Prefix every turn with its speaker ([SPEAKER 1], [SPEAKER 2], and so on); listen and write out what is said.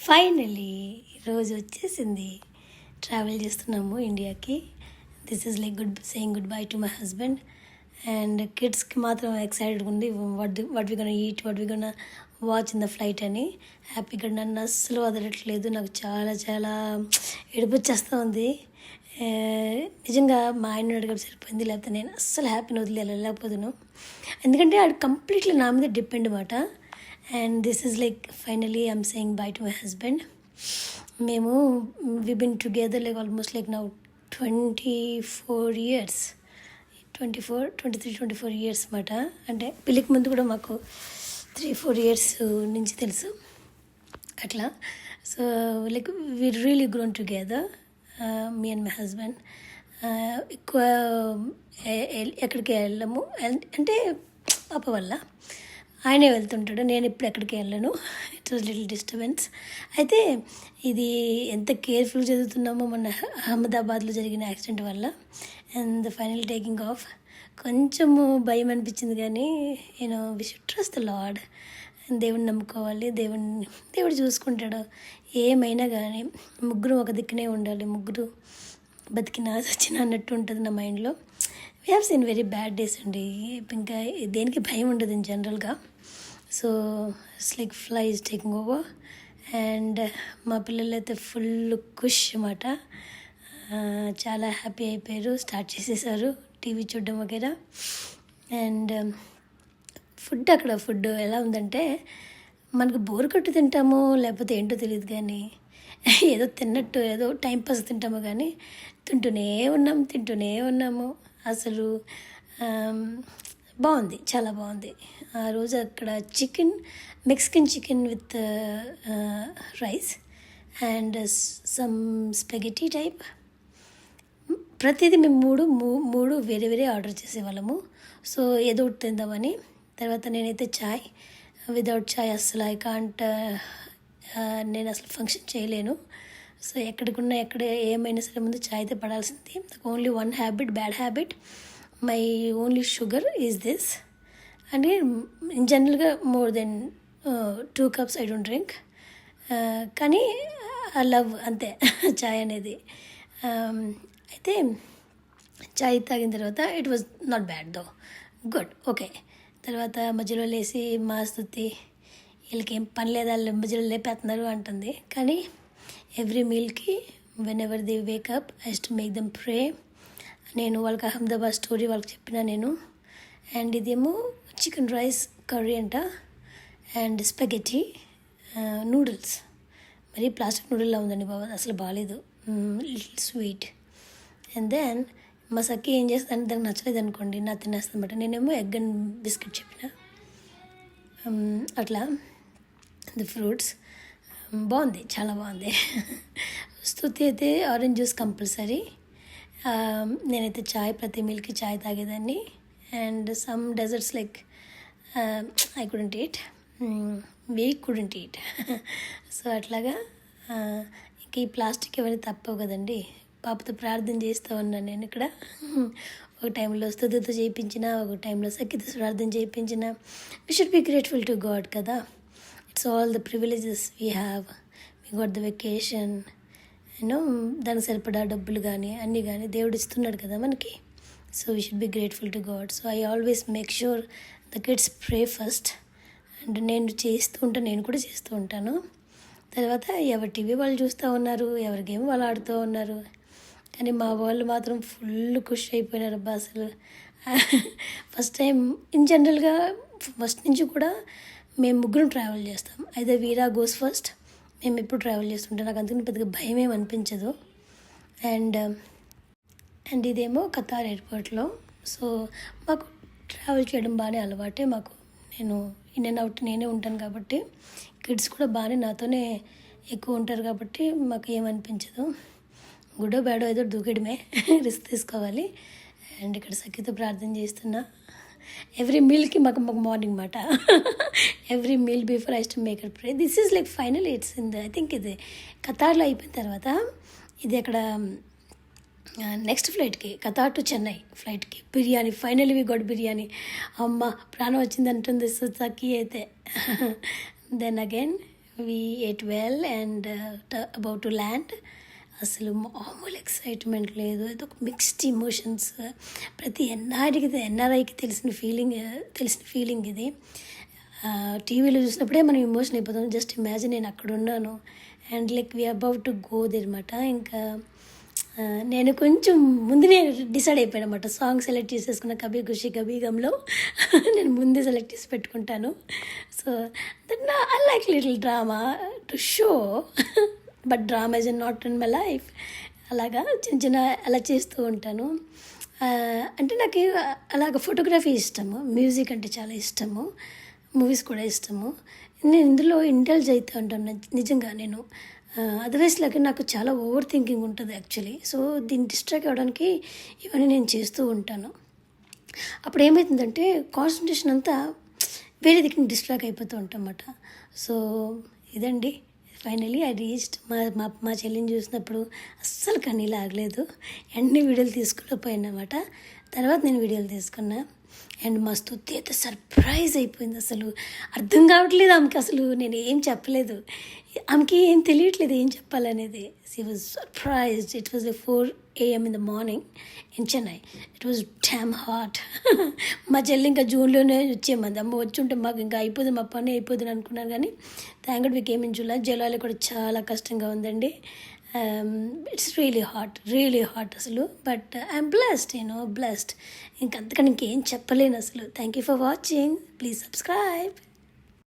[SPEAKER 1] Finally ఈరోజు వచ్చేసింది. Travel చేస్తున్నాము ఇండియాకి. This is like good bye to my husband and కిడ్స్కి మాత్రం ఎక్సైటెడ్గా ఉంది. What we gonna eat, what we gonna watch in the flight అని హ్యాపీగా నన్ను అస్సలు వదలట్లేదు. నాకు చాలా చాలా ఏడుపు వచ్చేస్తూ ఉంది. నిజంగా మా ఆయన అడగడం సరిపోయింది, లేకపోతే నేను అస్సలు హ్యాపీని వదిలి వెళ్ళలేకపోతున్నాను. ఎందుకంటే అది కంప్లీట్లీ నా మీద డిపెండ్ అన్నమాట. And this is like finally I'm saying bye to my husband. మేము we been together like almost like now 24 years, 24 years అన్నమాట. అంటే పెళ్ళికి ముందు కూడా మాకు 3-4 years నుంచి తెలుసు అట్లా. So like we really grown together, me and my husband. ఎక్కువ ఎక్కడికి వెళ్ళము, అంటే పాప వల్ల ఆయనే వెళ్తుంటాడు, నేను ఇప్పుడు ఎక్కడికి వెళ్ళను. It was little disturbance. అయితే ఇది ఎంత కేర్ఫుల్ చదువుతున్నామో మన అహ్మదాబాద్లో జరిగిన యాక్సిడెంట్ వల్ల. అండ్ ఫైనల్ టేకింగ్ ఆఫ్ కొంచెము భయం అనిపించింది, కానీ you know we should trust the Lord. దేవుడిని నమ్ముకోవాలి, దేవుడు చూసుకుంటాడు. ఏమైనా కానీ ముగ్గురు ఒక దిక్కునే ఉండాలి, ముగ్గురు బతికినా చచ్చినా అన్నట్టు ఉంటుంది నా మైండ్లో. We have seen very bad days అండి. ఇంకా దేనికి భయం ఉండదు ఇన్ జనరల్గా. So it's like fly is taking over. And మా పిల్లలు అయితే ఫుల్ ఖుష్ అన్నమాట. చాలా హ్యాపీ అయిపోయారు, స్టార్ట్ చేసేసారు టీవీ చూడడం వగేరా. అండ్ అక్కడ ఫుడ్ ఎలా ఉందంటే మనకు బోర్ కట్టు తింటామో లేకపోతే ఏంటో తెలియదు, కానీ ఏదో తిన్నట్టు ఏదో టైంపాస్ తింటామో, కానీ తింటూనే ఉన్నాము. అసలు బాగుంది, చాలా బాగుంది. ఆ రోజు అక్కడ Mexican chicken with rice and some spaghetti type. ప్రతిదీ మేము మూడు వేరే ఆర్డర్ చేసేవాళ్ళము. సో ఏదో ఒకటి తిందామని. తర్వాత నేనైతే చాయ్, వితౌట్ చాయ్ అస్సలు ఐ కాంట్, నేను అసలు ఫంక్షన్ చేయలేను. సో ఎక్కడ ఏమైనా సరే ముందు చాయ్ అయితే పడాల్సింది. Only one habit, bad habit, my only sugar is this. అంటే ఇన్ జనరల్గా more than 2 cups I don't drink, కానీ ఐ లవ్ అంతే చాయ్ అనేది. అయితే చాయ్ తాగిన తర్వాత it was not bad though, good, okay. తర్వాత మధ్యలో లేసి మా స్తుతి, వీళ్ళకి ఏం పని లేదా, మధ్యలో లేపేస్తున్నారు అంటుంది. కానీ ఎవ్రీ మీల్కి whenever they wake up I to make them pray. నేను వాళ్ళకి అహ్మదాబాద్ స్టోరీ వాళ్ళకి చెప్పిన నేను. అండ్ ఇదేమో చికెన్ రైస్ కర్రీ అంట, అండ్ స్పెగెటీ నూడిల్స్. మరి ప్లాస్టిక్ నూడిల్లా ఉందండి బాబా, అసలు బాగాలేదు, లిటిల్ స్వీట్. అండ్ దెన్ మా సఖి ఏం చేస్తాను, దానికి నచ్చలేదు అనుకోండి, నా తినేస్తాను అనమాట. నేనేమో ఎగ్ అండ్ బిస్కెట్ చెప్పిన అట్లా. ది ఫ్రూట్స్ బాగుంది, చాలా బాగుంది. స్తుతి అయితే ఆరెంజ్ జ్యూస్ కంపల్సరీ. నేనైతే చాయ్, ప్రతి మీల్కి చాయ్ తాగేదాన్ని. And some desserts like I couldn't eat, we couldn't eat. So అట్లాగా. ఇంక ఈ ప్లాస్టిక్ ఎవరైనా తప్పవు కదండి. పాపతో ప్రార్థన చేస్తూ ఉన్నాను నేను ఇక్కడ. ఒక టైంలో స్తుతితో చేయించిన, ఒక టైంలో సఖితో ప్రార్థన చేయించిన. We should be grateful to God కదా. It's all the privileges we have. We got the vacation, you know, దానికి సరిపడా డబ్బులు కానీ అన్నీ కానీ దేవుడు ఇస్తున్నాడు కదా మనకి. So we should be grateful to God. So I always make sure the kids pray first. And నేను కూడా చేస్తూ ఉంటాను. తర్వాత ఎవరి టీవీ వాళ్ళు చూస్తూ ఉన్నారు, ఎవరి గేమ్ వాళ్ళు ఆడుతూ ఉన్నారు. కానీ మా వాళ్ళు మాత్రం ఫుల్ ఖుషి అయిపోయినారు అబ్బా అసలు. ఫస్ట్ టైం ఇన్ జనరల్గా ఫస్ట్ నుంచి కూడా మేము ముగ్గురం ట్రావెల్ చేస్తాం. అయితే వీరా గోస్ ఫస్ట్, మేము ఎప్పుడు ట్రావెల్ చేస్తుంటాం. నాకు అందుకని పెద్దగా భయం ఏమి అనిపించదు. అండ్ ఇదేమో ఖతార్ ఎయిర్పోర్ట్లో. సో మాకు ట్రావెల్ చేయడం బాగానే అలవాటే మాకు. నేను ఇన్ అండ్ అవుట్ నేనే ఉంటాను కాబట్టి, కిడ్స్ కూడా బాగానే నాతోనే ఎక్కువ ఉంటారు కాబట్టి మాకు ఏమనిపించదు. గుడ్డో బ్యాడో ఏదో దూకేయడమే, రిస్క్ తీసుకోవాలి. అండ్ ఇక్కడ సఖితో ప్రార్థన చేస్తున్నా. ఎవ్రీ మీల్కి మాకు మార్నింగ్ మాట, every meal before I to make pray. This is like final it's in I think ఇది ఖతార్లో అయిపోయిన తర్వాత ఇది అక్కడ నెక్స్ట్ ఫ్లైట్కి, ఖతార్ టు చెన్నై ఫ్లైట్కి biryani. Finally we got biryani. అమ్మ ప్రాణం వచ్చింది అంటుంది సఖి అయితే. Then again we at well and about to land. అసలు మామూలు ఎక్సైట్మెంట్ లేదు, అదొక మిక్స్డ్ ఇమోషన్స్. ప్రతి ఎన్ఆర్ఐకి తెలిసిన ఫీలింగ్ ఇది. టీవీలో చూసినప్పుడే మనం ఎమోషన్ అయిపోతాం. జస్ట్ ఇమాజిన్ నేను అక్కడ ఉన్నాను and like we about to go అనమాట. ఇంకా నేను కొంచెం ముందునే డిసైడ్ అయిపోయాను అనమాట. సాంగ్ సెలెక్ట్ చేసేసుకున్న కభీ ఖుషీ కభీ గమ్లో నేను ముందే సెలెక్ట్ చేసి పెట్టుకుంటాను. So that I like little drama to show, but drama is not in my life. అలాగా చిన్న అలా చేస్తూ ఉంటాను. అంటే నాకు అలాగ ఫోటోగ్రఫీ ఇష్టము, మ్యూజిక్ అంటే చాలా ఇష్టము, మూవీస్ కూడా ఇష్టము. నేను ఇందులో ఇండల్జ్ అవుతూ ఉంటాను నిజంగా. నేను అదర్వైజ్ లాగా నాకు చాలా ఓవర్ థింకింగ్ ఉంటుంది యాక్చువల్లీ. సో దీన్ని డిస్ట్రాక్ట్ అవ్వడానికి ఇవన్నీ నేను చేస్తూ ఉంటాను. అప్పుడు ఏమవుతుందంటే కాన్సన్ట్రేషన్ అంతా వేరే దిక్కుని డిస్ట్రాక్ట్ అయిపోతూ ఉంటాం అన్నమాట. సో ఇదండి, ఫైనలీ ఐ రీచ్డ్. మా చెల్లిని చూసినప్పుడు అస్సలు కన్నీళ్ళు ఆగలేదు. అన్ని వీడియోలు తీసుకుపోయానమాట. తర్వాత నేను వీడియోలు తీసుకున్నా అండ్ మా స్తుతి అయితే సర్ప్రైజ్ అయిపోయింది. అసలు అర్థం కావట్లేదు ఆమెకి, అసలు నేను ఏం చెప్పలేదు, ఆమెకి ఏం తెలియట్లేదు ఏం చెప్పాలనేది. She was surprised. It was 4 AM in the morning in Chennai. It was damn hot. మా చెల్లి ఇంకా జూన్లోనే వచ్చేయమంది. అమ్మ వచ్చి ఉంటే మాకు ఇంకా అయిపోతుంది, మా పని అయిపోతుంది అనుకున్నాను. కానీ thank God we came in July. జూలైలో కూడా చాలా కష్టంగా ఉందండి. ఇట్స్ రియలీ హాట్ అసలు. But I'm blessed, blessed. ఇంకంతకని ఇంకేం చెప్పలేను అసలు. Thank you for watching. Please subscribe.